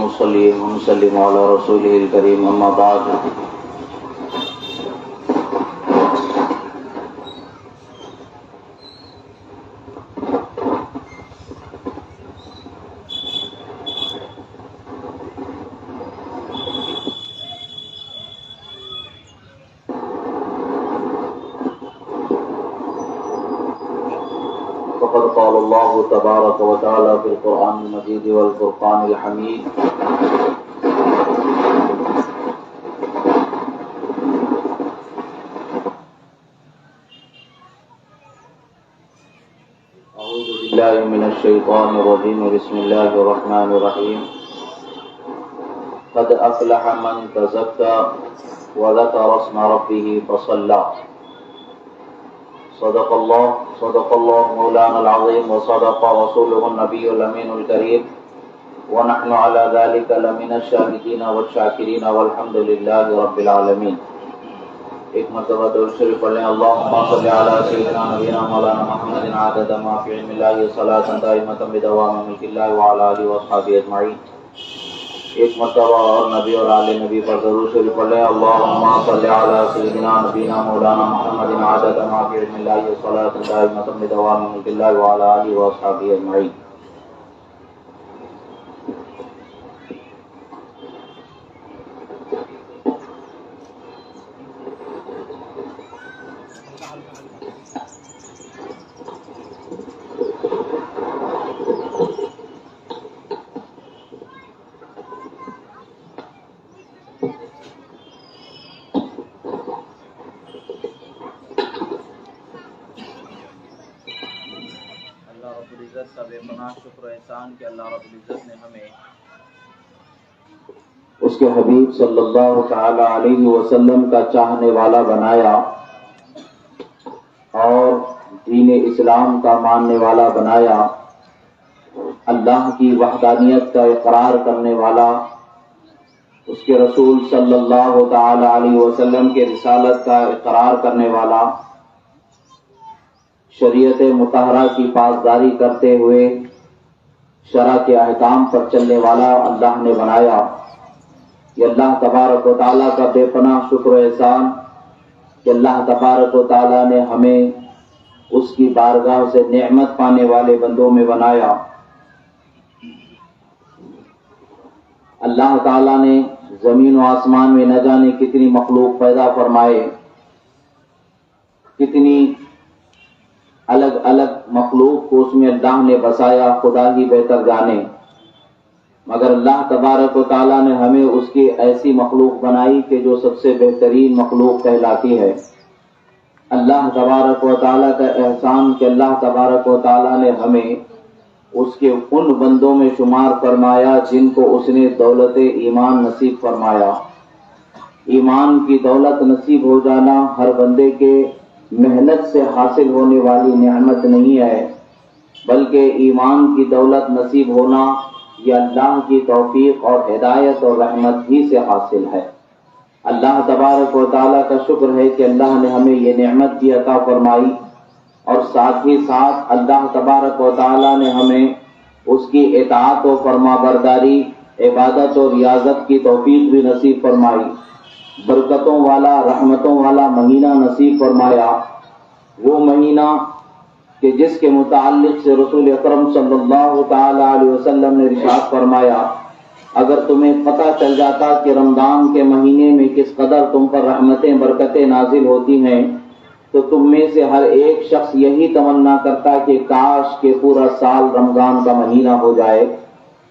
ونصلي ونسلم على رسوله الكريم أما بعد فقد قال الله تبارك وتعالى في القرآن المجيد والفرقان الحميد أعوذ بالله من الشيطان الرجيم بسم الله الرحمن الرحيم قد أفلح من تزكى وذكر اسم ربه فصلى صدق الله مولانا العظيم وصدق رسوله النبي الأمين الكريم ونحن على ذلك لمن الشاهدين والشاكرين والحمد لله رب العالمين. ایک مرتبہ درود شریف پڑھ لیں. اللهم صل على سيدنا نبينا مولانا محمد عدد ما في علم الله صلاة دائمة بدوام ملك الله وعلى آله وصحبه أجمعين. ایک مرتبہ اور نبی اور آل نبی پر درود شریف پڑھ لیں. اللهم صل على سيدنا نبينا مولانا محمد عدد ما في علم الله صلاة دائمة بدوام ملك الله وعلى آله وصحبه أجمعين. کا بے پناہ شکر و احسان کہ اللہ رب العزت نے ہمیں اس کے حبیب صلی اللہ تعالی علیہ وسلم کا چاہنے والا بنایا اور دین اسلام کا ماننے والا بنایا، اللہ کی وحدانیت کا اقرار کرنے والا، اس کے رسول صلی اللہ تعالی علیہ وسلم کے رسالت کا اقرار کرنے والا، شریعت مطہرہ کی پاسداری کرتے ہوئے شرع کے احکام پر چلنے والا اللہ نے بنایا. یہ اللہ تبارک و تعالیٰ کا بے پناہ شکر و احسان کہ اللہ تبارک و تعالیٰ نے ہمیں اس کی بارگاہ سے نعمت پانے والے بندوں میں بنایا. اللہ تعالیٰ نے زمین و آسمان میں نہ جانے کتنی مخلوق پیدا فرمائے، کتنی الگ الگ مخلوق کو اس میں اللہ نے بسایا، خدا ہی بہتر جانے، مگر اللہ تبارک و تعالیٰ نے ہمیں اس کی ایسی مخلوق بنائی کہ جو سب سے بہترین مخلوق کہلاتی ہے. اللہ تبارک و تعالیٰ کا احسان کہ اللہ تبارک و تعالیٰ نے ہمیں اس کے ان بندوں میں شمار فرمایا جن کو اس نے دولت ایمان نصیب فرمایا. ایمان کی دولت نصیب ہو جانا ہر بندے کے محنت سے حاصل ہونے والی نعمت نہیں ہے، بلکہ ایمان کی دولت نصیب ہونا یہ اللہ کی توفیق اور ہدایت اور رحمت ہی سے حاصل ہے. اللہ تبارک و تعالیٰ کا شکر ہے کہ اللہ نے ہمیں یہ نعمت بھی عطا فرمائی اور ساتھ ہی ساتھ اللہ تبارک و تعالیٰ نے ہمیں اس کی اطاعت و فرما برداری، عبادت و ریاضت کی توفیق بھی نصیب فرمائی. برکتوں والا، رحمتوں والا مہینہ نصیب فرمایا، وہ مہینہ کہ جس کے متعلق سے رسول اکرم صلی اللہ تعالی علیہ وسلم نے ارشاد فرمایا اگر تمہیں پتہ چل جاتا کہ رمضان کے مہینے میں کس قدر تم پر رحمتیں برکتیں نازل ہوتی ہیں تو تم میں سے ہر ایک شخص یہی تمنا کرتا کہ کاش کہ پورا سال رمضان کا مہینہ ہو جائے.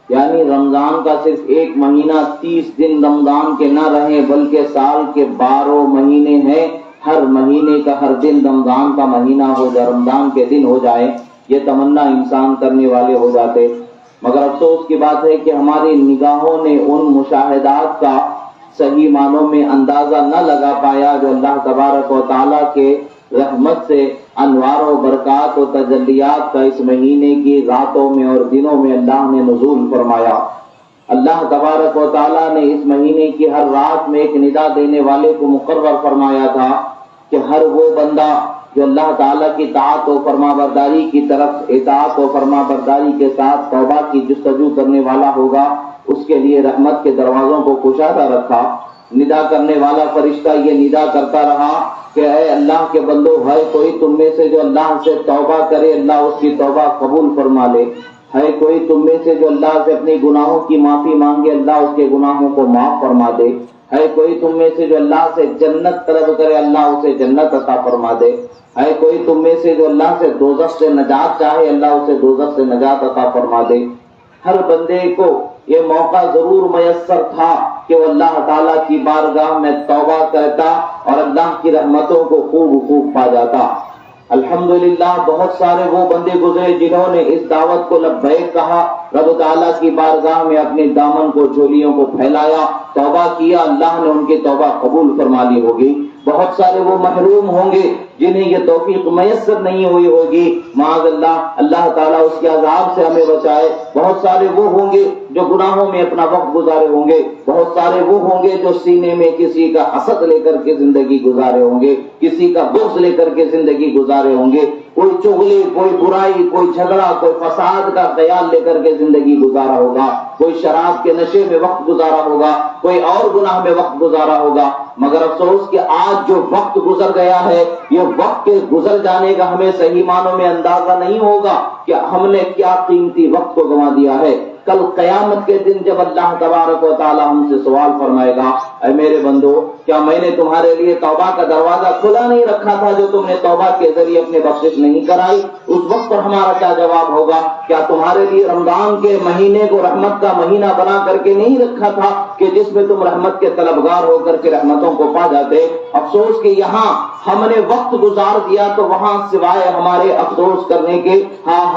یعنی رمضان کا صرف ایک مہینہ 30 دن رمضان کے نہ رہے بلکہ سال کے 12 مہینے ہیں، ہر مہینے کا ہر دن رمضان کا مہینہ ہو جائے، رمضان کے دن ہو جائے، یہ تمنا انسان کرنے والے ہو جاتے. مگر افسوس کی بات ہے کہ ہماری نگاہوں نے ان مشاہدات کا صحیح معنوں میں اندازہ نہ لگا پایا جو اللہ تبارک و تعالیٰ کے رحمت سے انوار و برکات و تجلیات کا اس مہینے کی راتوں میں اور دنوں میں اللہ نے نزول فرمایا. اللہ تبارک و تعالیٰ نے اس مہینے کی ہر رات میں ایک ندا دینے والے کو مقرر فرمایا تھا کہ ہر وہ بندہ جو اللہ تعالیٰ کی طاعت و فرما برداری کی طرف اطاعت و فرما برداری کے ساتھ توبہ کی جستجو کرنے والا ہوگا اس کے لیے رحمت کے دروازوں کو کشادہ رکھا. ندا کرنے والا فرشتہ یہ ندا کرتا رہا کہ اے اللہ کے بندو، ہے کوئی تم میں سے جو اللہ سے توبہ کرے، اللہ اس کی توبہ قبول فرما لے. ہے کوئی تم میں سے جو اللہ سے اپنی گناہوں کی معافی مانگے، اللہ اس کے گناہوں کو معاف فرما دے. ہے کوئی تم میں سے جو اللہ سے جنت طلب کرے، اللہ اسے جنت عطا فرما دے. ہے کوئی تم میں سے جو اللہ سے دوزخ سے نجات چاہے، اللہ اسے دوزخ سے نجات عطا فرما دے. ہر بندے کو یہ موقع ضرور میسر تھا کہ وہ اللہ تعالیٰ کی بارگاہ میں توبہ کرتا اور اللہ کی رحمتوں کو خوب پا جاتا. الحمدللہ بہت سارے وہ بندے گزرے جنہوں نے اس دعوت کو لبیک کہا، رب تعالیٰ کی بارگاہ میں اپنے دامن کو، جھولیوں کو پھیلایا، توبہ کیا، اللہ نے ان کی توبہ قبول فرما لی ہوگی. بہت سارے وہ محروم ہوں گے جنہیں یہ توفیق میسر نہیں ہوئی ہوگی، معاذ اللہ، اللہ تعالیٰ اس کے عذاب سے ہمیں بچائے. بہت سارے وہ ہوں گے جو گناہوں میں اپنا وقت گزارے ہوں گے. بہت سارے وہ ہوں گے جو سینے میں کسی کا حسد لے کر کے زندگی گزارے ہوں گے، کسی کا بغض لے کر کے زندگی گزارے ہوں گے، کوئی چغلی، کوئی برائی، کوئی جھگڑا، کوئی فساد کا خیال لے کر کے زندگی گزارا ہوگا، کوئی شراب کے نشے میں وقت گزارا ہوگا، کوئی اور گناہ میں وقت گزارا ہوگا. مگر افسوس کہ آج جو وقت گزر گیا ہے، یہ وقت کے گزر جانے کا ہمیں صحیح معنوں میں اندازہ نہیں ہوگا کہ ہم نے کیا قیمتی وقت کو گنوا دیا ہے. کل قیامت کے دن جب اللہ تبارک و تعالی ہم سے سوال فرمائے گا، اے میرے بندو، کیا میں نے تمہارے لیے توبہ کا دروازہ کھلا نہیں رکھا تھا جو تم نے توبہ کے ذریعے اپنے بخشش نہیں کرائی؟ اس وقت پر ہمارا کیا جواب ہوگا؟ کیا تمہارے لیے رمضان کے مہینے کو رحمت کا مہینہ بنا کر کے نہیں رکھا تھا کہ جس میں تم رحمت کے طلبگار ہو کر کے رحمتوں کو پا جاتے؟ افسوس کہ یہاں ہم نے وقت گزار دیا تو وہاں سوائے ہمارے افسوس کرنے کے، آہ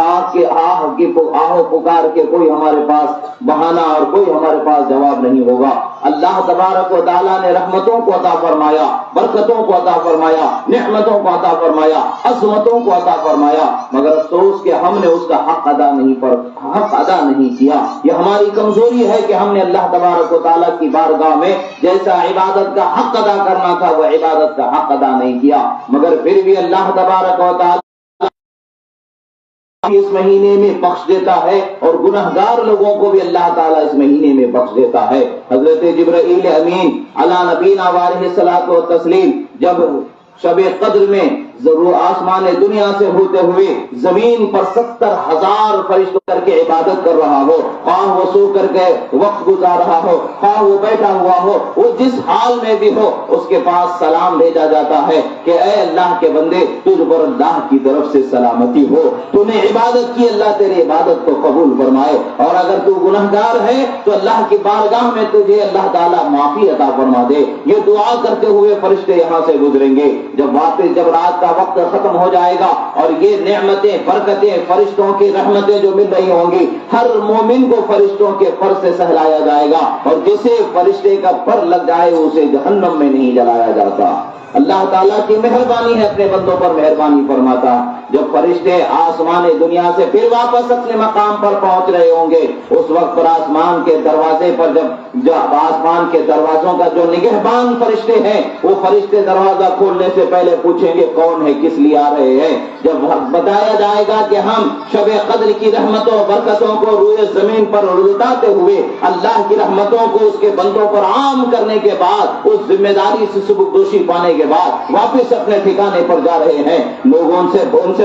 پکار کے کوئی ہمارے پاس بہانہ اور کوئی ہمارے پاس جواب نہیں ہوگا. اللہ تبارک و تعالیٰ نے رحمتوں کو عطا فرمایا، برکتوں کو عطا فرمایا، نعمتوں کو عطا فرمایا، عظمتوں کو عطا فرمایا، مگر افسوس کہ ہم نے اس کا حق ادا نہیں کیا. یہ ہماری کمزوری ہے کہ ہم نے اللہ تبارک و تعالیٰ کی بارگاہ میں جیسا عبادت کا حق ادا کرنا تھا وہ عبادت کا حق ادا نہیں کیا. مگر پھر بھی اللہ تبارک و تعالیٰ اس مہینے میں بخش دیتا ہے اور گنہگار لوگوں کو بھی اللہ تعالیٰ اس مہینے میں بخش دیتا ہے. حضرت جبرائیل امین علی نبینا وعلیہ الصلوۃ والتسلیم جب شب قدر میں ضرور آسمان دنیا سے ہوتے ہوئے زمین پر 70,000 فرشتوں کر کے عبادت کر رہا ہو، خواہ وہ سو کر کے وقت گزار رہا ہو، خواہ وہ بیٹھا ہوا ہو، وہ جس حال میں بھی ہو، اس کے پاس سلام بھیجا جاتا ہے کہ اے اللہ کے بندے، تجھ پر اللہ کی طرف سے سلامتی ہو، تو نے عبادت کی، اللہ تیری عبادت کو قبول فرمائے، اور اگر تو گنہگار ہے تو اللہ کی بارگاہ میں تجھے اللہ تعالیٰ معافی عطا فرما دے. یہ دعا کرتے ہوئے فرشتے یہاں سے گزریں گے. جب رات کا وقت ختم ہو جائے گا اور یہ نعمتیں، برکتیں، فرشتوں کی رحمتیں جو مل رہی ہوں گی، ہر مومن کو فرشتوں کے پر سے سہلایا جائے گا، اور جسے فرشتے کا پر لگ جائے اسے جہنم میں نہیں جلایا جاتا. اللہ تعالیٰ کی مہربانی ہے، اپنے بندوں پر مہربانی فرماتا. جب فرشتے آسمان دنیا سے پھر واپس اپنے مقام پر پہنچ رہے ہوں گے، اس وقت پر آسمان کے دروازے پر جب آسمان کے دروازوں کا جو نگہبان فرشتے ہیں، وہ فرشتے دروازہ کھولنے سے پہلے پوچھیں گے کون ہے، کس لیے آ رہے ہیں. جب بتایا جائے گا کہ ہم شب قدر کی رحمتوں اور برکتوں کو روئے زمین پر لٹاتے ہوئے اللہ کی رحمتوں کو اس کے بندوں پر عام کرنے کے بعد، اس ذمہ داری سے سبکدوشی پانے کے بعد واپس اپنے ٹھکانے پر جا رہے ہیں، لوگوں سے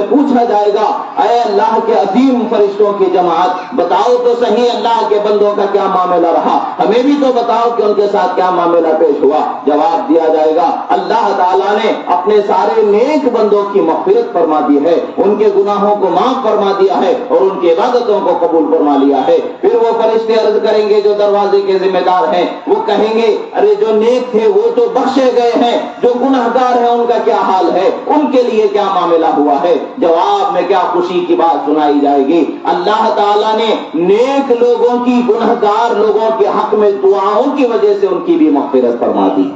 پوچھا جائے گا، اے اللہ کے عظیم فرشتوں کی جماعت، بتاؤ تو صحیح اللہ کے بندوں کا کیا معاملہ رہا، ہمیں بھی تو بتاؤ کہ ان کے ساتھ کیا معاملہ پیش ہوا. جواب دیا جائے گا، اللہ تعالیٰ نے اپنے سارے نیک بندوں کی مغفرت فرما دی ہے، ان کے گناہوں کو معاف فرما دیا ہے اور ان کی عبادتوں کو قبول فرما لیا ہے. پھر وہ فرشتے عرض کریں گے جو دروازے کے ذمہ دار ہیں، وہ کہیں گے ارے جو نیک تھے وہ تو بخشے گئے ہیں، جو گنہگار ہیں ان کا کیا حال ہے، ان کے لیے کیا معاملہ ہوا ہے. جواب میں کیا خوشی کی بات سنائی جائے گی، اللہ تعالیٰ نے نیک لوگوں کی گنہگار لوگوں کے حق میں دعاؤں کی وجہ سے ان کی بھی مغفرت فرما دی.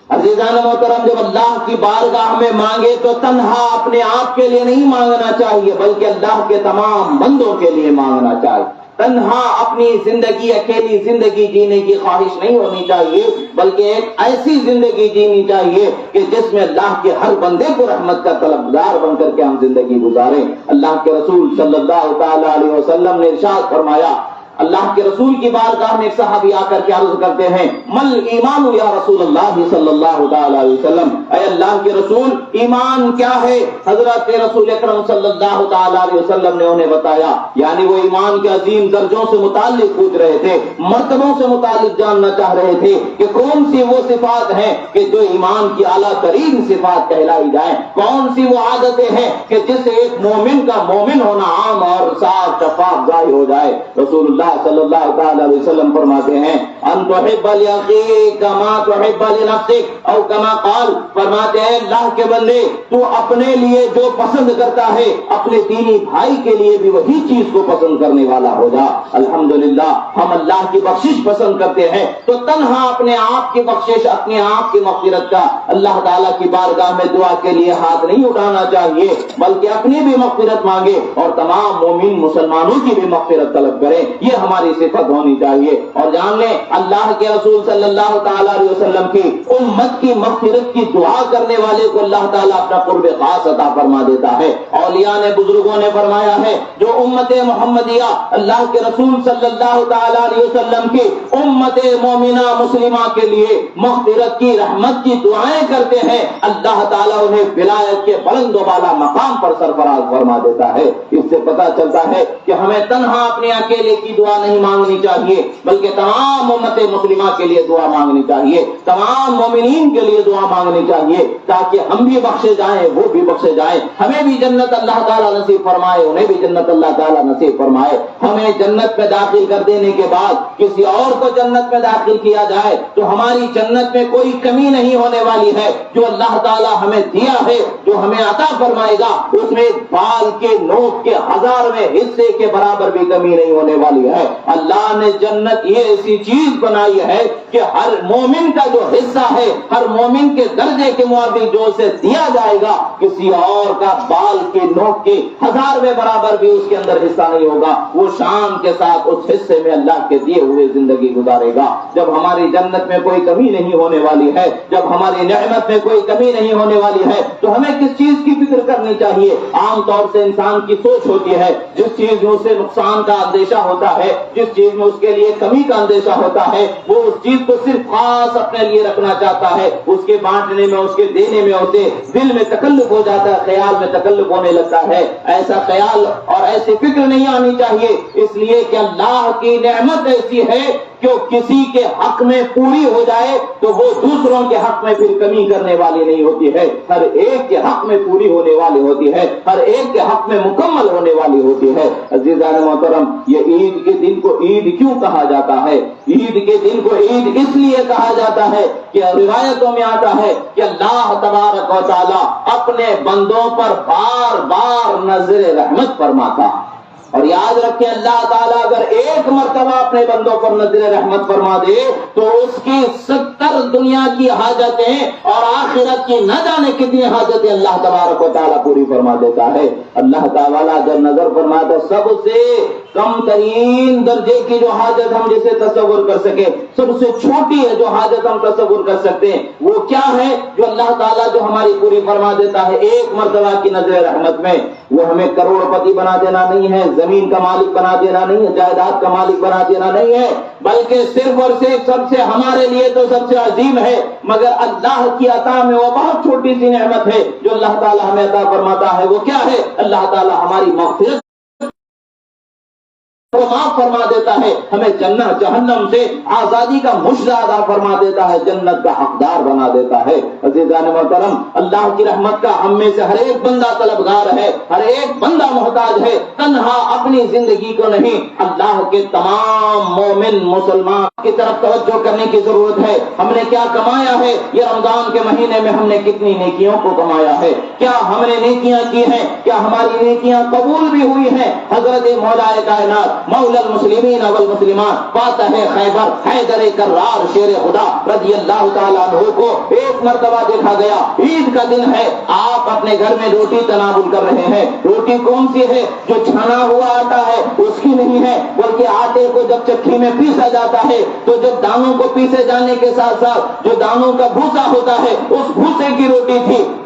عزیزان محترم، جب اللہ کی بارگاہ میں مانگے تو تنہا اپنے آپ کے لیے نہیں مانگنا چاہیے، بلکہ اللہ کے تمام بندوں کے لیے مانگنا چاہیے. تنہا اپنی زندگی، اکیلی زندگی جینے کی خواہش نہیں ہونی چاہیے، بلکہ ایک ایسی زندگی جینی چاہیے کہ جس میں اللہ کے ہر بندے کو رحمت کا طلبگار بن کر کے ہم زندگی گزاریں. اللہ کے رسول صلی اللہ تعالی علیہ وسلم نے ارشاد فرمایا، اللہ کے رسول کی بارگاہ میں ایک صحابی آ کر کے عرض کرتے ہیں مل ایمان یا رسول اللہ صلی اللہ تعالی علیہ وسلم، اے اللہ کے رسول ایمان کیا ہے؟ حضرت رسول اکرم صلی اللہ تعالی علیہ وسلم نے انہیں بتایا، یعنی وہ ایمان کے عظیم درجوں سے متعلق پوچھ رہے تھے، مرتبوں سے متعلق جاننا چاہ رہے تھے کہ کون سی وہ صفات ہیں کہ جو ایمان کی اعلیٰ ترین صفات کہلائی جائیں، کون سی وہ عادتیں ہیں کہ جس سے ایک مومن کا مومن ہونا عام اور صاف شفاف ظاہر ہو جائے۔ رسول اللہ صلی اللہ تعالی علیہ وسلم فرماتے ہیں ان تحب لاخیک کما تحب لنفسک، او کما قال، فرماتے ہیں اللہ کے بندے تو اپنے لیے جو پسند کرتا ہے اپنے دینی بھائی کے لیے بھی وہی چیز کو پسند کرنے والا ہو جا۔ الحمدللہ ہم اللہ کی بخشش پسند کرتے ہیں تو تنہا اپنے آپ کی بخشش، اپنے آپ کی مغفرت کا اللہ تعالیٰ کی بارگاہ میں دعا کے لیے ہاتھ نہیں اٹھانا چاہیے، بلکہ اپنی بھی مغفرت مانگے اور تمام مومن مسلمانوں کی بھی مغفرت طلب کرے، یہ ہماری صفت ہونی چاہیے۔ اور جان لیں اللہ کے رسول صلی اللہ تعالی علیہ وسلم کی امت کی مغفرت کی دعا کرنے والے کو اللہ تعالیٰ اپنا قرب خاص عطا فرما دیتا ہے۔ اولیاء نے، بزرگوں نے فرمایا ہے جو امت محمدیہ اللہ کے رسول صلی اللہ تعالی علیہ وسلم کی امت مومنہ مسلمہ کے لیے مغفرت کی، رحمت کی دعائیں کرتے ہیں، اللہ تعالیٰ انہیں ولایت کے بلند و بالا مقام پر سرفراز فرما دیتا ہے۔ اس سے پتہ چلتا ہے کہ ہمیں تنہا اپنے اکیلے کی دعا نہیں مانگنی چاہیے، بلکہ تمام امت مسلمہ کے لیے دعا مانگنی چاہیے، تمام مومنین کے لیے دعا مانگنی چاہیے، تاکہ ہم بھی بخشے جائیں، وہ بھی بخشے جائیں، ہمیں بھی جنت اللہ تعالیٰ نصیب فرمائے، انہیں بھی جنت اللہ تعالیٰ نصیب فرمائے۔ ہمیں جنت میں داخل کر دینے کے بعد کسی اور کو جنت میں داخل کیا جائے تو ہماری جنت میں کوئی کمی نہیں ہونے والی ہے۔ جو اللہ تعالیٰ ہمیں دیا ہے، جو ہمیں عطا فرمائے گا، اس میں بال کے نوک کے 1000ویں حصے کے برابر بھی کمی نہیں ہونے والی ہے۔ اللہ نے جنت یہ ایسی چیز بنائی ہے کہ ہر مومن کا جو حصہ ہے، ہر مومن کے درجے کے مطابق جو اسے دیا جائے گا، کسی اور کا بال کے نوک کے 1000ویں برابر بھی اس کے اندر حصہ نہیں ہوگا۔ وہ شان کے ساتھ اس حصے میں اللہ کے دیے ہوئے زندگی گزارے گا۔ جب ہماری جنت میں کوئی کمی نہیں ہونے والی ہے، جب ہماری نعمت میں کوئی کمی نہیں ہونے والی ہے، تو ہمیں کس چیز کی فکر کرنی چاہیے؟ عام طور سے انسان کی سوچ ہوتی ہے، جس چیز میں اسے نقصان کا اندیشہ ہوتا ہے، جس چیز میں اس کے لیے کمی کا اندیشہ ہوتا ہے، وہ اس چیز کو صرف خاص اپنے لیے رکھنا چاہتا ہے، اس کے بانٹنے میں، اس کے دینے میں اسے دل میں تکلف ہو جاتا ہے، خیال میں تکلف ہونے لگتا ہے۔ ایسا خیال اور ایسی فکر نہیں آنی چاہیے، اس لیے کہ اللہ کی نعمت ایسی ہے کہ کسی کے حق میں پوری ہو جائے تو وہ دوسروں کے حق میں پھر کمی کرنے والی نہیں ہوتی ہے، ہر ایک کے حق میں پوری ہونے والی ہوتی ہے، ہر ایک کے حق میں مکمل ہونے والی ہوتی ہے۔ عزیزان محترم، یہ عید کے دن کو عید کیوں کہا جاتا ہے؟ عید کے دن کو عید اس لیے کہا جاتا ہے کہ روایتوں میں آتا ہے کہ اللہ تبارک و تعالی اپنے بندوں پر بار بار نظر رحمت فرماتا ہے۔ اور یاد رکھیں اللہ تعالیٰ اگر ایک مرتبہ اپنے بندوں پر نظر رحمت فرما دے تو اس کی 70 دنیا کی حاجتیں اور آخرت کی نہ جانے کتنی حاجتیں اللہ تبارک و تعالیٰ پوری فرما دیتا ہے۔ اللہ تعالیٰ جب نظر فرماتا ہے سب سے کم ترین درجے کی جو حاجت ہم جسے تصور کر سکے، سب سے چھوٹی ہے جو حاجت ہم تصور کر سکتے ہیں، وہ کیا ہے جو اللہ تعالیٰ جو ہماری پوری فرما دیتا ہے ایک مرتبہ کی نظر رحمت میں؟ وہ ہمیں کروڑ پتی بنا دینا نہیں ہے، زمین کا مالک بنا دینا نہیں ہے، جائیداد کا مالک بنا دینا نہیں ہے، بلکہ صرف اور صرف سب سے ہمارے لیے تو سب سے عظیم ہے، مگر اللہ کی عطا میں وہ بہت چھوٹی سی نعمت ہے جو اللہ تعالیٰ ہمیں عطا فرماتا ہے۔ وہ کیا ہے؟ اللہ تعالیٰ ہماری مغفرت وہ معاف فرما دیتا ہے، ہمیں جنت جہنم سے آزادی کا مشرہ ادا فرما دیتا ہے، جنت کا حقدار بنا دیتا ہے۔ عزیزان محترم، اللہ کی رحمت کا ہم میں سے ہر ایک بندہ طلبگار ہے، ہر ایک بندہ محتاج ہے، تنہا اپنی زندگی کو نہیں، اللہ کے تمام مومن مسلمان کی طرف توجہ کرنے کی ضرورت ہے۔ ہم نے کیا کمایا ہے؟ یہ رمضان کے مہینے میں ہم نے کتنی نیکیوں کو کمایا ہے؟ کیا ہم نے نیکیاں کی ہیں؟ کیا ہماری نیکیاں قبول بھی ہوئی ہیں؟ حضرت مولا کائنات مولا المسلمین والمسلمات فاتح خیبر حیدر کرار شیر خدا رضی اللہ تعالیٰ عنہ کو ایک مرتبہ دیکھا گیا، عید کا دن ہے، آپ اپنے گھر میں روٹی تناول کر رہے ہیں۔ روٹی کون سی ہے؟ جو چھنا ہوا آٹا ہے اس کی نہیں ہے، بلکہ آٹے کو جب چکی میں پیسا جاتا ہے تو جب دانوں کو پیسے جانے کے ساتھ ساتھ جو دانوں کا بھوسا ہوتا ہے اس بھوسے کی روٹی تھی۔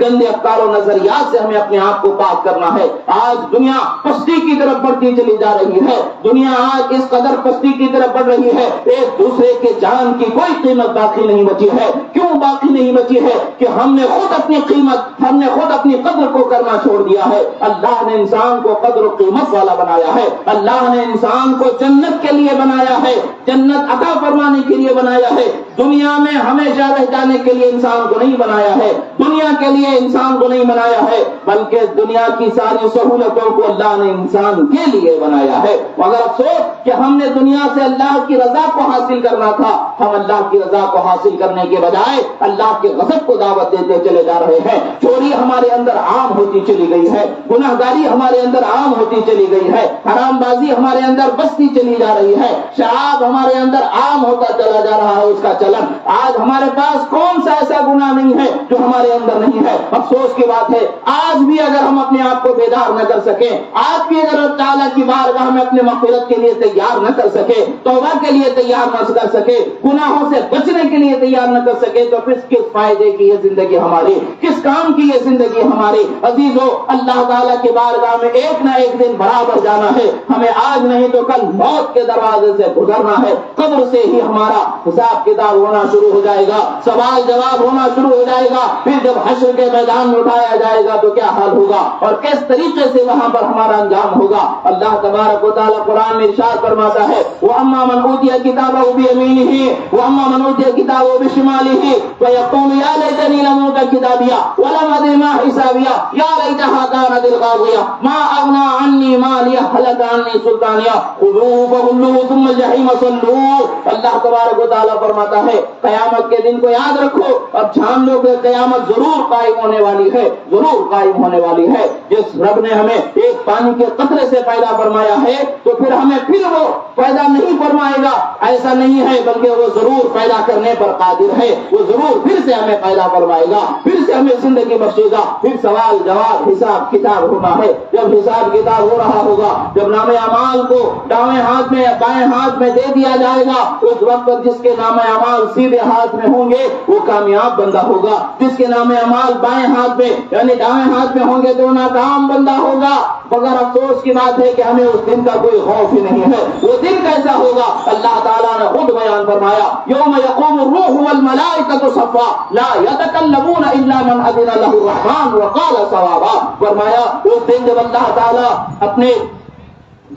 گندے افکار و نظریات سے ہمیں اپنے آپ کو پاک کرنا ہے۔ آج دنیا پستی کی طرف بڑھتی چلی جا رہی ہے، دنیا آج اس قدر پستی کی طرف بڑھ رہی ہے، ایک دوسرے کے جان کی کوئی قیمت باقی نہیں بچی ہے۔ کیوں باقی نہیں بچی ہے؟ کہ ہم نے خود اپنی قیمت، ہم نے خود اپنی قدر کو کرنا چھوڑ دیا ہے۔ اللہ نے انسان کو قدر و قیمت والا بنایا ہے، اللہ نے انسان کو جنت کے لیے بنایا ہے، جنت عطا فرمانے کے لیے بنایا ہے، دنیا میں ہمیشہ رہ جانے کے لیے انسان کو نہیں بنایا ہے، دنیا کے لیے انسان کو نہیں بنایا ہے، بلکہ دنیا کی ساری سہولتوں کو اللہ نے انسان کے لیے بنایا ہے۔ مگر افسوس کہ ہم نے دنیا سے اللہ کی رضا کو حاصل کرنا تھا، ہم اللہ کی رضا کو حاصل کرنے کے بجائے اللہ کے غضب کو دعوت دیتے چلے جا رہے ہیں۔ چوری ہمارے اندر عام ہوتی چلی گئی ہے، گناہگاری ہمارے اندر عام ہوتی چلی گئی ہے، حرام بازی ہمارے اندر بستی چلی جا رہی ہے، شراب ہمارے اندر عام ہوتا چلا جا رہا ہے اس کا چلن۔ آج ہمارے پاس کون سا ایسا گناہ نہیں ہے جو ہمارے اندر نہیں ہے؟ افسوس کی بات ہے، آج بھی اگر ہم اپنے آپ کو بیدار نہ کر سکیں، آج بھی اگر اللہ تعالیٰ کی بارگاہ میں اپنے مغفرت کے لیے تیار نہ کر سکے، توبہ کے لیے تیار نہ کر سکے، گناہوں سے بچنے کے لیے تیار نہ کر سکے، تو پھر کس فائدے کی یہ زندگی ہماری، کس کام کی یہ زندگی ہماری؟ عزیزو، اللہ تعالیٰ کی بارگاہ میں ایک نہ ایک دن برابر جانا ہے، ہمیں آج نہیں تو کل موت کے دروازے سے گزرنا ہے۔ قبر سے ہی ہمارا حساب کتاب ہونا شروع ہو جائے گا، سوال جواب ہونا شروع ہو جائے گا، پھر جب حشر کے میدان میں اٹھایا جائے گا تو کیا حال ہوگا اور کس طریقے سے وہاں پر ہمارا انجام ہوگا؟ اللہ تبارک و تعالیٰ قرآن میں ارشاد فرماتا ہے، وَأَمَّا مَنْ أُوتِيَ كِتَابَهُ بِيَمِينِهِ وَأَمَّا مَنْ أُوتِيَ كِتَابَهُ بِشِمَالِهِ فَيَقُولُ يَا لَيْتَنِي لَمْ أُوتَ كِتَابِيَهْ وَلَمْ أَدْرِ مَا حِسَابِيَهْ يَا لَيْتَهَا كَانَتِ الْقَاضِيَةَ مَا أَغْنَىٰ عَنِّي مَالِيَهْ هَلَكَ عَنِّي سُلْطَانِيَهْ خُذُوهُ فَغُلُّوهُ ثُمَّ الْجَحِيمَ صَلُّوهُ۔ اللہ تبارک و تعالیٰ فرماتا ہے، قیامت کے دن کو یاد رکھو، اب جان لو کہ قیامت ضرور قائم ہونے والی ہے، ضرور قائم ہونے والی ہے۔ جس رب نے ہمیں ایک پانی کے قطرے سے پیدا فرمایا ہے تو پھر ہمیں پھر وہ پیدا نہیں فرمائے گا، ایسا نہیں ہے، بلکہ وہ ضرور پیدا کرنے پر قادر ہے، وہ ضرور پھر سے ہمیں پیدا فرمائے گا، پھر سے ہمیں زندگی بخشے گا، پھر سوال جواب حساب کتاب ہونا ہے۔ جب حساب کتاب ہو رہا ہوگا، جب نام اعمال کو دائیں ہاتھ میں بائیں ہاتھ میں دے دیا جائے گا، اس وقت جس کے نام اعمال سیدھے ہاتھ میں ہوں گے وہ کامیاب بندہ ہوگا، جس کے نام اعمال بائیں ہاتھ میں یعنی دائیں ہاتھ میں ہوں گے تو ناکام بندہ ہوگا۔ مگر افسوس کی بات ہے کہ ہمیں اس دن کا کوئی خوف ہی نہیں ہے۔ وہ دن کیسا ہوگا؟ اللہ تعالیٰ نے خود بیان فرمایا، یوم یقوم الروح والملائکۃ صفا لا یتکلمون الا من اذن له الرحمن وقال صوابا۔ فرمایا اس دن جب اللہ تعالیٰ اپنے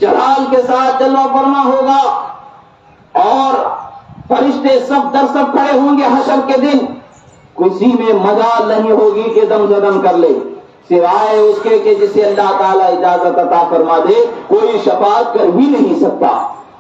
جلال کے ساتھ جلوہ فرما ہوگا اور فرشتے سب در سب کھڑے ہوں گے حشر کے دن، کسی میں مجال نہیں ہوگی کہ دم زدم کر لے، سوائے اس کے کہ جسے اللہ تعالیٰ اجازت عطا فرما دے کوئی شفاعت کر ہی نہیں سکتا۔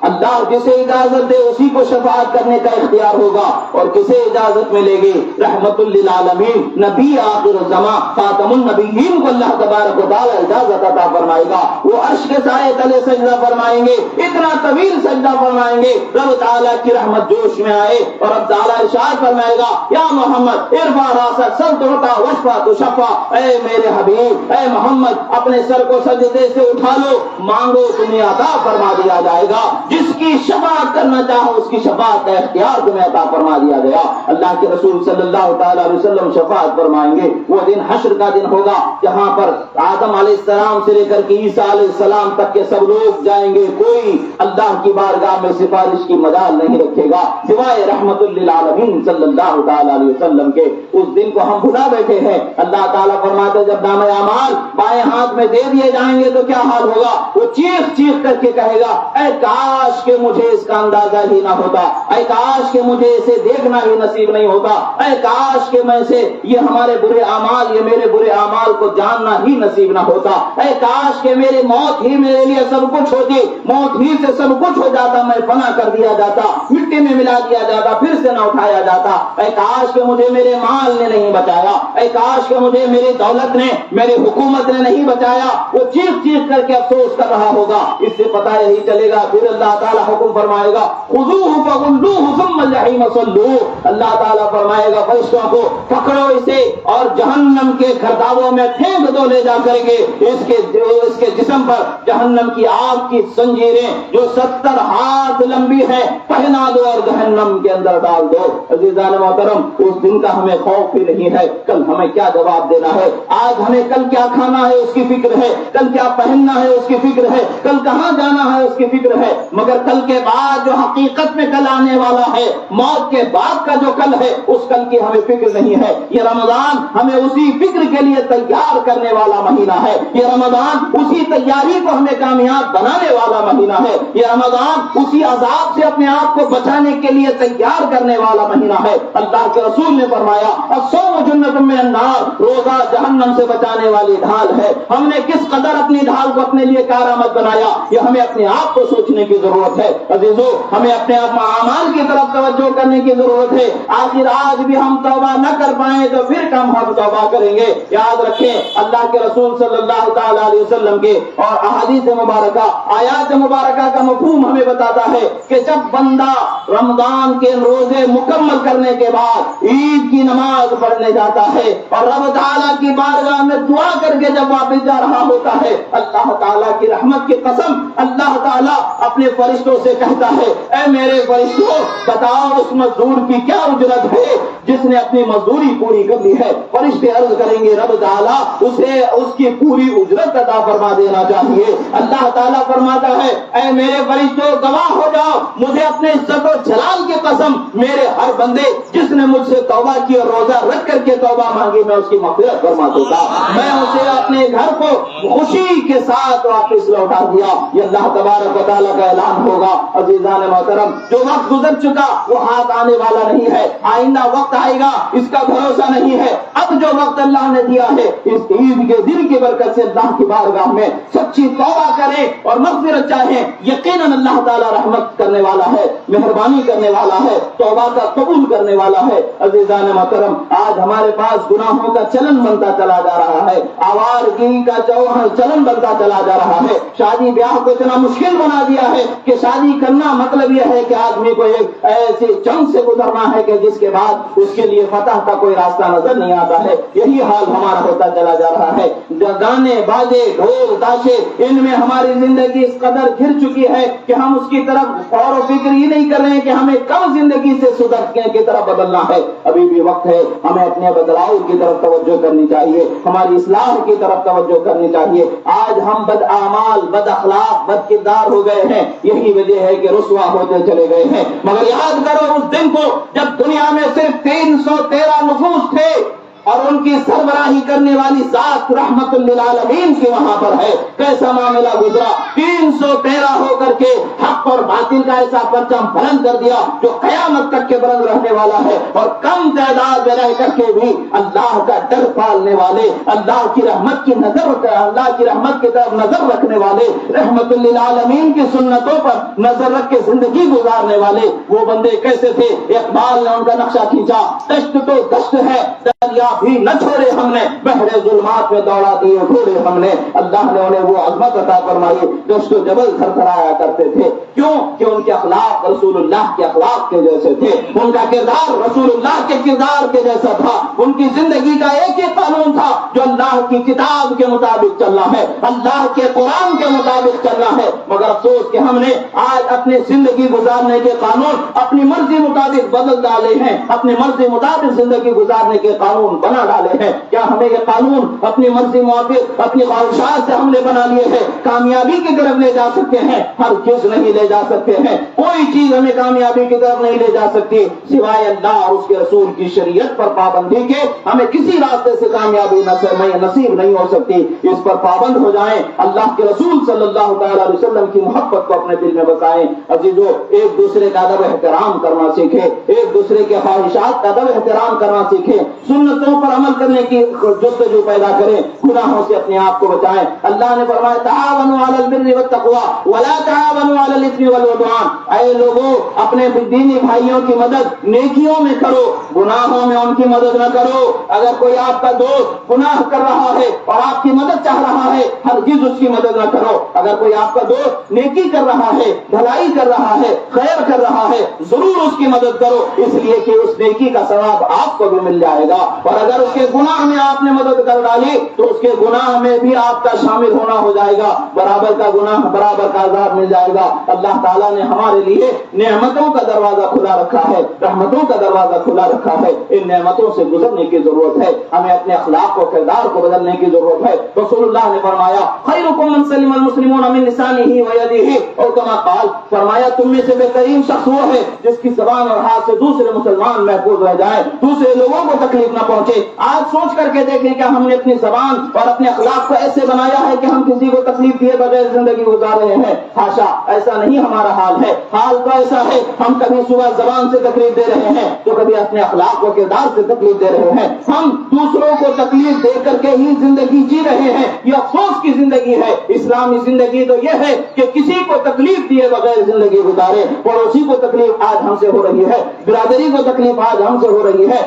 اللہ جسے اجازت دے اسی کو شفاعت کرنے کا اختیار ہوگا، اور کسے اجازت ملے گی؟ رحمت للعالمین نبی آخر الزمان خاتم النبیین کو اللہ تبارک و تعالی اجازت عطا فرمائے گا۔ وہ عرش کے سائے تلے سجدہ فرمائیں گے، اتنا طویل سجدہ فرمائیں گے رب تعالیٰ کی رحمت جوش میں آئے، اور رب تعالیٰ ارشاد فرمائے گا، یا محمد ارفع راسک سل تعطیٰ واشفع تشفع، اے میرے حبیب اے محمد اپنے سر کو سجدے سے اٹھا لو، مانگو تمہیں عطا فرما دیا جائے گا، جس کی شفاعت کرنا چاہو اس کی شفاعت کا اختیار تمہیں عطا فرما دیا گیا۔ اللہ کے رسول صلی اللہ تعالی علیہ وسلم شفاعت فرمائیں گے۔ وہ دن حشر کا دن ہوگا جہاں پر آدم علیہ السلام سے لے کر کے عیسیٰ علیہ السلام تک کے سب لوگ جائیں گے، کوئی اللہ کی بارگاہ میں سفارش کی مجال نہیں رکھے گا سوائے رحمت للعالمین صلی اللہ تعالی علیہ وسلم کے۔ اس دن کو ہم بھلا بیٹھے ہیں۔ اللہ تعالیٰ فرماتے ہیں جب نام اعمال بائیں ہاتھ میں دے دیے جائیں گے تو کیا حال ہوگا؟ وہ چیخ چیخ کر کے کہے گا، اے کاش کہ مجھے اس کا اندازہ ہی نہ ہوتا، اے کاش کہ مجھے اسے دیکھنا ہی نصیب نہیں ہوتا، اے کاش کہ میں سے یہ ہمارے برے اعمال یہ میرے برے اعمال کو جاننا ہی نصیب نہ ہوتا، اے کاش کہ میری موت ہی میرے لیے سب کچھ ہوتی، موت ہی سے سب کچھ ہو جاتا، میں فنا کر دیا جاتا، مٹی میں ملا دیا جاتا، پھر سے نہ اٹھایا جاتا، اے کاش کہ مجھے میرے مال نے نہیں بچایا، اے کاش کہ مجھے میری دولت نے میری حکومت نے نہیں بچایا۔ وہ چیخ چیخ کر کے افسوس کر رہا ہوگا۔ اس سے پتہ یہی چلے گا پھر اللہ اللہ تعالیٰ حکم فرمائے گا خذوہ فغلوہ ثم الجحیم صلوہ، اللہ تعالیٰ فرمائے گا فرشتوں کو پکڑو اسے اور جہنم کے گردابوں میں پھینک دو لے جا کر کے، اس کے جسم پر جہنم کی آگ کی زنجیریں جو 70 ہاتھ لمبی ہے پہنا دو اور جہنم کے اندر ڈال دو۔ عزیزان محترم، اس دن کا ہمیں خوف بھی نہیں ہے، کل ہمیں کیا جواب دینا ہے۔ آج ہمیں کل کیا کھانا ہے اس کی فکر ہے، کل کیا پہننا ہے اس کی فکر ہے، کل کہاں جانا ہے اس کی فکر ہے، مگر کل کے بعد جو حقیقت میں کل آنے والا ہے، موت کے بعد کا جو کل ہے، اس کل کی ہمیں فکر نہیں ہے۔ یہ رمضان ہمیں اسی فکر کے لیے تیار کرنے والا مہینہ ہے، یہ رمضان اسی تیاری کو ہمیں کامیاب بنانے والا مہینہ ہے، یہ رمضان اسی عذاب سے اپنے آپ کو بچانے کے لیے تیار کرنے والا مہینہ ہے۔ اللہ کے رسول نے فرمایا الصوم جنۃ من النار، روزہ جہنم سے بچانے والی ڈھال ہے۔ ہم نے کس قدر اپنی ڈھال کو اپنے لیے کارآمد بنایا، یہ ہمیں اپنے آپ کو سوچنے کی ضرورت ہے۔ عزیزو، ہمیں اپنے اعمال کی طرف توجہ کرنے کی ضرورت ہے۔ آخر آج بھی ہم توبہ نہ کر پائیں تو پھر کم ہم توبہ کریں گے۔ یاد رکھیں اللہ کے رسول صلی اللہ تعالی علیہ وسلم کے اور احادیث مبارکہ آیات مبارکہ کا مفہوم ہمیں بتاتا ہے کہ جب بندہ رمضان کے روزے مکمل کرنے کے بعد عید کی نماز پڑھنے جاتا ہے اور رب تعالیٰ کی بارگاہ میں دعا کر کے جب واپس جا رہا ہوتا ہے، اللہ تعالیٰ کی رحمت کی قسم اللہ تعالیٰ اپنے فرشتوں سے کہتا ہے اے میرے فرشتوں بتاؤ اس مزدور کی کیا اجرت ہے جس نے اپنی مزدوری پوری کر لی ہے۔ فرشتے عرض کریں گے رب تعالیٰ اسے اس کی پوری اجرت عطا فرما دینا چاہیے۔ اللہ تعالیٰ فرماتا ہے اے میرے فرشتوں گواہ ہو جاؤ مجھے اپنے عزت و جلال کی قسم میرے ہر بندے جس نے مجھ سے توبہ کی اور روزہ رکھ کر کے توبہ مانگی میں اس کی مغفرت فرما دوں گا، میں اسے اپنے گھر کو خوشی کے ساتھ واپس لوٹا دیا۔ یہ اللہ تبارک و تعالیٰ کا اعلان ہوگا۔ عزیزان محترم، جو وقت گزر چکا وہ ہاتھ آنے والا نہیں ہے، آئندہ وقت آئے گا اس کا بھروسہ نہیں ہے۔ اب جو وقت اللہ نے دیا ہے اس عید کے دن کی برکت سے اللہ کی بارگاہ میں سچی توبہ کریں اور مغفرت چاہیں، یقیناً اللہ تعالیٰ رحمت کرنے والا ہے، مہربانی کرنے والا ہے، توبہ کا قبول کرنے والا ہے۔ عزیزان محترم، آج ہمارے پاس گناہوں کا چلن بنتا چلا جا رہا ہے، آوارگی کا چلن بنتا چلا جا رہا ہے، شادی بیاہ کو اتنا مشکل بنا دیا ہے کہ شادی کرنا مطلب یہ ہے کہ آدمی کو ایک ایسی جنگ سے گزرنا ہے کہ جس کے بعد اس کے لیے فتح کا کوئی راستہ نظر نہیں آتا ہے۔ یہی حال ہمارا ہوتا چلا جا رہا ہے۔ گانے باجے ڈھول تاشے ان میں ہماری زندگی اس قدر گھر چکی ہے کہ ہم اس کی طرف غور و فکر ہی نہیں کر رہے ہیں کہ ہمیں کب زندگی سے سدھر کی طرف بدلنا ہے۔ ابھی بھی وقت ہے، ہمیں اپنے بدلاؤ کی طرف توجہ کرنی چاہیے، ہماری اصلاح کی طرف توجہ کرنی چاہیے۔ آج ہم بد اعمال، بد اخلاق، بد کردار ہو گئے ہیں، یہی وجہ ہے کہ رسوا ہوتے چلے گئے ہیں۔ مگر یاد کرو اس دن کو جب دنیا میں صرف 313 نفوس تھے اور ان کی سربراہی کرنے والی ذات رحمت للعالمین کی وہاں پر ہے، کیسا معاملہ گزرا۔ 313 ہو کر کے حق اور باطل کا ایسا پرچم بلند کر دیا جو قیامت تک کے بلند رہنے والا ہے، اور کم تعداد میں رہ کر کے بھی اللہ کا ڈر پالنے والے، اللہ کی رحمت کی طرف نظر رکھنے والے، رحمت للعالمین کی سنتوں پر نظر رکھ کے زندگی گزارنے والے وہ بندے کیسے تھے۔ اقبال نے ان کا نقشہ کھینچا، دشت تو دشت ہے دریا بھی نہ چھوڑے ہم نے، بحر ظلمات میں دوڑا دیے گھوڑے ہم نے۔ اللہ نے انہیں وہ عظمت عطا فرمائی دشت و جبل تھر تھرایا کرتے تھے، کیوں کہ ان کے اخلاق رسول اللہ کے اخلاق کے جیسے تھے، ان کا کردار رسول اللہ کے کردار کے جیسا تھا، ان کی زندگی کا ایک ہی قانون تھا جو اللہ کی کتاب کے مطابق چلنا ہے، اللہ کے قرآن کے مطابق چلنا ہے۔ مگر افسوس کہ ہم نے آج اپنی زندگی گزارنے کے قانون اپنی مرضی مطابق بدل ڈالے ہیں، اپنی مرضی مطابق زندگی گزارنے کے قانون بنا ڈالے ہیں۔ کیا ہمیں یہ قانون اپنی مرضی موافق اپنی خواہشات سے ہم نے بنا لیے ہیں کامیابی کی طرف لے جا سکتے ہیں؟ ہر چیز نہیں لے جا سکتے ہیں، کوئی چیز ہمیں کامیابی کی طرف نہیں لے جا سکتی سوائے اللہ اور اس کے رسول کی شریعت پر پابندی کے۔ ہمیں کسی راستے سے کامیابی نصیب نہیں ہو سکتی، اس پر پابند ہو جائیں، اللہ کے رسول صلی اللہ تعالی علیہ وسلم کی محبت کو اپنے دل میں بسائیں۔ عزیزو، ایک دوسرے کا ادب احترام کرنا سیکھیں، ایک دوسرے کے خواہشات کا ادب احترام کرنا سیکھیں۔ سنتوں پر عمل کرنے کی جستجو پیدا کریں، گناہوں سے اپنے آپ کو بچائیں۔ اللہ نے فرمایا تعاونوا علی البر والتقوی ولا تعاونوا علی الاثم والعدوان، اے لوگوں اپنے دینی بھائیوں کی مدد نیکیوں میں کرو، گناہوں میں ان کی مدد نہ کرو۔ اگر کوئی آپ کا دوست گناہ کر رہا ہے اور آپ کی مدد چاہ رہا ہے، ہرگز اس کی مدد نہ کرو۔ اگر کوئی آپ کا دوست نیکی کر رہا ہے، بھلائی کر رہا ہے، خیر کر رہا ہے، ضرور اس کی مدد کرو، اس لیے کہ اس نیکی کا ثواب آپ کو بھی مل جائے گا۔ اور اگر اس کے گناہ میں آپ نے مدد کر ڈالی تو اس کے گناہ میں بھی آپ کا شامل ہونا ہو جائے گا، برابر کا گناہ برابر کا عذاب مل جائے گا۔ اللہ تعالیٰ نے ہمارے لیے نعمتوں کا دروازہ کھلا رکھا ہے، رحمتوں کا دروازہ کھلا رکھا ہے، ان نعمتوں سے گزرنے کی ضرورت ہے، ہمیں اپنے اخلاق و کردار کو بدلنے کی ضرورت ہے۔ رسول اللہ نے فرمایا خیرکم من سلم المسلمون من لسانہ ویدہ، اور کما قال، فرمایا تم میں سے بہترین شخص وہ ہے جس کی زبان اور ہاتھ سے دوسرے مسلمان محفوظ رہ جائے، دوسرے لوگوں کو تکلیف نہ پہنچے۔ آج سوچ کر کے دیکھیں کہ ہم نے اپنی زبان اور اپنے اخلاق کو ایسے بنایا ہے کہ ہم کسی کو تکلیف دیے بغیر زندگی گزار رہے ہیں۔ حاشا، ایسا نہیں ہمارا حال ہے، حال تو ایسا ہے ہم کبھی صبح زبان سے تکلیف دے رہے ہیں تو کبھی اپنے اخلاق و کردار سے تکلیف دے رہے ہیں۔ ہم دوسروں کو تکلیف دے کر کے ہی زندگی جی رہے ہیں، یہ افسوس کی زندگی ہے۔ اسلامی زندگی تو یہ ہے کہ کسی کو تکلیف دیے بغیر زندگی گزارے۔ پڑوسی کو تکلیف آج ہم سے ہو رہی ہے، برادری کو تکلیف آج ہم سے ہو رہی ہے،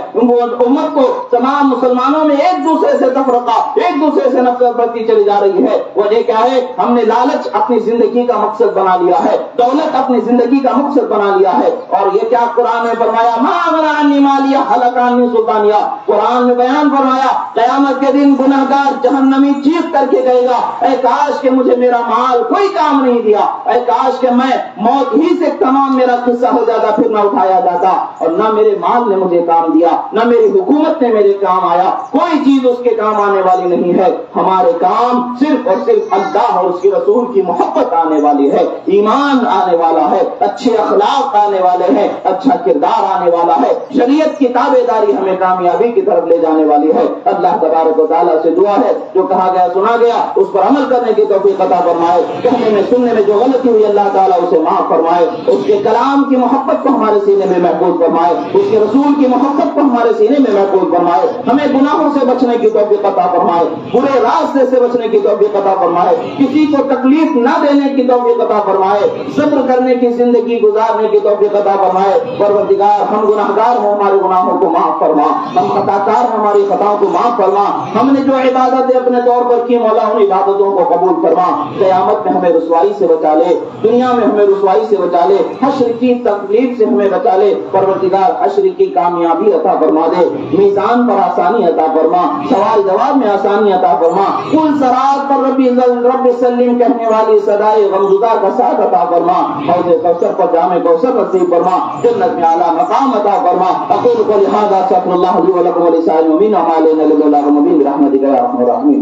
امت کو تمام مسلمانوں میں ایک دوسرے سے تفرقہ، ایک دوسرے سے نفرت بڑھتی چلی جا رہی ہے۔ وجہ کیا ہے؟ ہم نے لالچ اپنی زندگی کا مقصد بنا لیا ہے، دولت اپنی زندگی کا مقصد بنا لیا ہے۔ اور یہ کیا قرآن نے فرمایا ما اغنی عنی مالیہ ہلک عنی سلطانیہ، قرآن میں بیان فرمایا قیامت کے دن گنہگار جہنمی چیخ کر کے کہے گا اے کاش کہ مجھے میرا مال کوئی کام نہیں دیا، اے کاش کہ میں موت ہی سے تمام میرا قصہ ہو جاتا پھر نہ اٹھایا جاتا، اور نہ میرے مال نے مجھے کام دیا، نہ میری حکومت نے میرے کام آیا، کوئی چیز اس کے کام آنے والی نہیں ہے۔ ہمارے کام صرف اور صرف اللہ اور اس کے رسول کی محبت آنے والی ہے، ایمان آنے والا ہے، اچھے اخلاق آنے والے ہیں، اچھا کردار آنے والا ہے، شریعت کی تابع داری ہمیں کامیابی کی طرف لے جانے والی ہے۔ اللہ تبارک و تعالیٰ سے دعا ہے جو کہا گیا سنا گیا اس پر عمل کرنے کی توفیق عطا فرمائے، کہنے میں سننے میں جو غلطی ہوئی اللہ تعالیٰ اسے معاف فرمائے، اس کے کلام کی محبت کو ہمارے سینے میں محفوظ فرمائے، اس کے رسول کی محبت کو ہمارے سینے میں محفوظ فرمائے، ہمیں گناہوں سے بچنے کی توفیق عطا فرمائے، برے راستے سے بچنے کی توفیق عطا فرمائے، کسی کو تکلیف نہ دینے کی توفیق عطا فرمائے، صبر کرنے کی زندگی گزارنے کی توفیق عطا فرمائے۔ پروردگار ہم گناہگار ہیں، ہمارے گناہوں کو معاف فرما، ہم خطاکار ہیں، ہماری خطاؤں کو معاف فرما، ہم نے جو عبادتیں اپنے طور پر کی مولا ان عبادتوں کو قبول فرما، قیامت میں ہمیں رسوائی سے بچا لے، دنیا میں ہمیں رسوائی سے بچا لے، حشر کی تکلیف سے ہمیں بچا لے۔ پروردگار حشر کی کامیابی عطا فرما دے، میزان پر آسانی عطا فرما، سوال جواب میں آسانی عطا فرما، کل صراط پر رب سلم کہنے والی صدائے غمزدہ کا ساتھ عطا فرما، حوض کوثر پر جام کوثر نصیب فرما، جنت میں اعلیٰ مقام عطا فرما۔ اقول قولی ھذا استغفر اللہ لی ولکم ولسائر المؤمنین وما علینا الا البلاغ المبین برحمتک یا ارحم الراحمین۔